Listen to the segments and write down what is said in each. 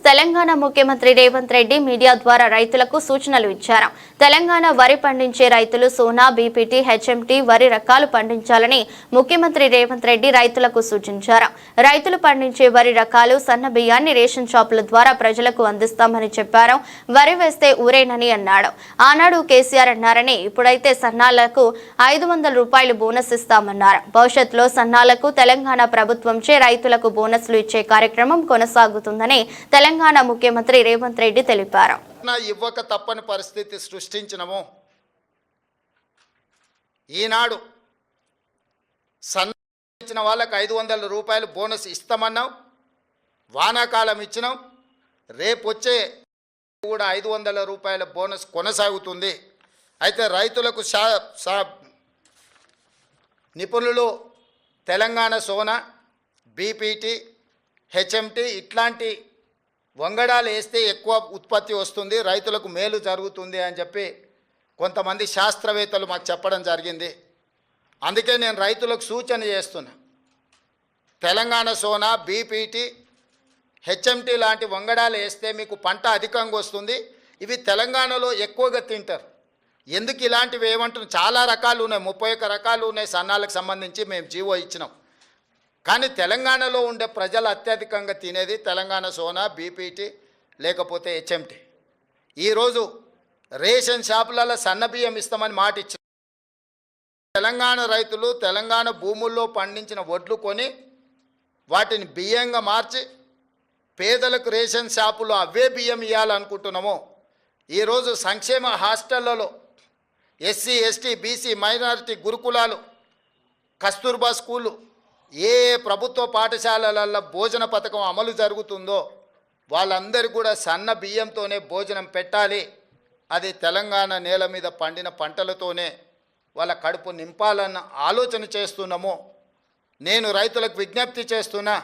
తెలంగాణ ముఖ్యమంత్రి రేవంత్ రెడ్డి మీడియా ద్వారా రైతులకు సూచనలు ఇచ్చారు. తెలంగాణ వరి పండించే రైతులు సోనా, బీపీటీ, హెచ్ఎంటీ వరి రకాలు పండించాలని ముఖ్యమంత్రి రేవంత్ రెడ్డి రైతులకు సూచించారు. రైతులు పండించే వరి రకాలు, సన్న బియ్యాన్ని రేషన్ షాపుల ద్వారా ప్రజలకు అందిస్తామని చెప్పారు. వరి వేస్తే ఊరేనని అన్నాడు. ఆనాడు కేసీఆర్ అన్నారని ఇప్పుడైతే సన్నాలకు 500 రూపాయలు బోనస్ ఇస్తామన్నారు. భవిష్యత్తులో సన్నాలకు తెలంగాణ ప్రభుత్వంచే రైతులకు బోనస్లు ఇచ్చే కార్యక్రమం కొనసాగుతుందని తెలంగాణ ముఖ్యమంత్రి రేవంత్ రెడ్డి తెలిపారు. ఇవ్వక తప్పని పరిస్థితి సృష్టించినము. ఈనాడు సన్న వాళ్ళకి 500 రూపాయలు బోనస్ ఇస్తామన్నాం. వానాకాలం ఇచ్చినాం. రేపు వచ్చే కూడా 500 రూపాయల బోనస్ కొనసాగుతుంది. అయితే రైతులకు నిపుణులు తెలంగాణ సోనా, బీపీటీ, హెచ్ఎంటీ ఇట్లాంటి వంగడాలు వేస్తే ఎక్కువ ఉత్పత్తి వస్తుంది, రైతులకు మేలు జరుగుతుంది అని చెప్పి కొంతమంది శాస్త్రవేత్తలు మాకు చెప్పడం జరిగింది. అందుకే నేను రైతులకు సూచన చేస్తున్నా. తెలంగాణ సోనా, బీపీటీ, హెచ్ఎంటీ లాంటి వంగడాలు వేస్తే మీకు పంట అధికంగా వస్తుంది. ఇవి తెలంగాణలో ఎక్కువగా తింటారు. ఎందుకు ఇలాంటివి ఏమంటున్నాం? చాలా రకాలు ఉన్నాయి, 31 రకాలు ఉన్నాయి సన్నాలకు సంబంధించి మేము జీవో ఇచ్చినాం. కానీ తెలంగాణలో ఉండే ప్రజలు అత్యధికంగా తినేది తెలంగాణ సోనా, బీపీటీ లేకపోతే హెచ్ఎంటీ. ఈరోజు రేషన్ షాపులలో సన్న బియ్యం ఇస్తామని మాట ఇచ్చిన తెలంగాణ రైతులు తెలంగాణ భూముల్లో పండించిన వడ్లు కొని వాటిని బియ్యంగా మార్చి పేదలకు రేషన్ షాపులో అవే బియ్యం ఇవ్వాలనుకుంటున్నాము. ఈరోజు సంక్షేమ హాస్టళ్లలో ఎస్సీ, ఎస్టీ, బీసీ, మైనారిటీ గురుకులాలు, కస్తూర్బా స్కూళ్ళు, ఏ ప్రభుత్వ పాఠశాలలలో భోజన పథకం అమలు జరుగుతుందో వాళ్ళందరూ కూడా సన్న బియ్యంతోనే భోజనం పెట్టాలి. అది తెలంగాణ నేల మీద పండిన పంటలతోనే వాళ్ళ కడుపు నింపాలన్న ఆలోచన చేస్తున్నాము. నేను రైతులకు విజ్ఞప్తి చేస్తున్నా,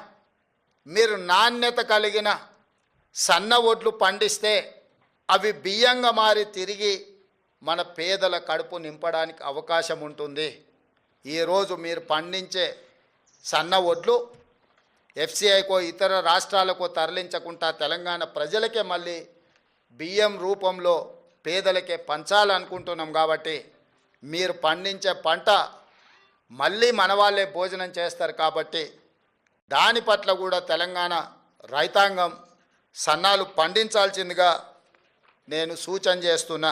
మీరు నాణ్యత కలిగిన సన్న వడ్లు పండిస్తే అవి బియ్యంగా మారి తిరిగి మన పేదల కడుపు నింపడానికి అవకాశం ఉంటుంది. ఈరోజు మీరు పండించే సన్న వడ్లు ఎఫ్సిఐకో ఇతర రాష్ట్రాలకో తరలించకుండా తెలంగాణ ప్రజలకే మళ్ళీ బియ్యం రూపంలో పేదలకే పంచాలనుకుంటున్నాం. కాబట్టి మీరు పండించే పంట మళ్ళీ మన వాళ్ళే భోజనం చేస్తారు. కాబట్టి దాని పట్ల కూడా తెలంగాణ రైతాంగం సన్నాలు పండించాల్సిందిగా నేను సూచన చేస్తున్నా.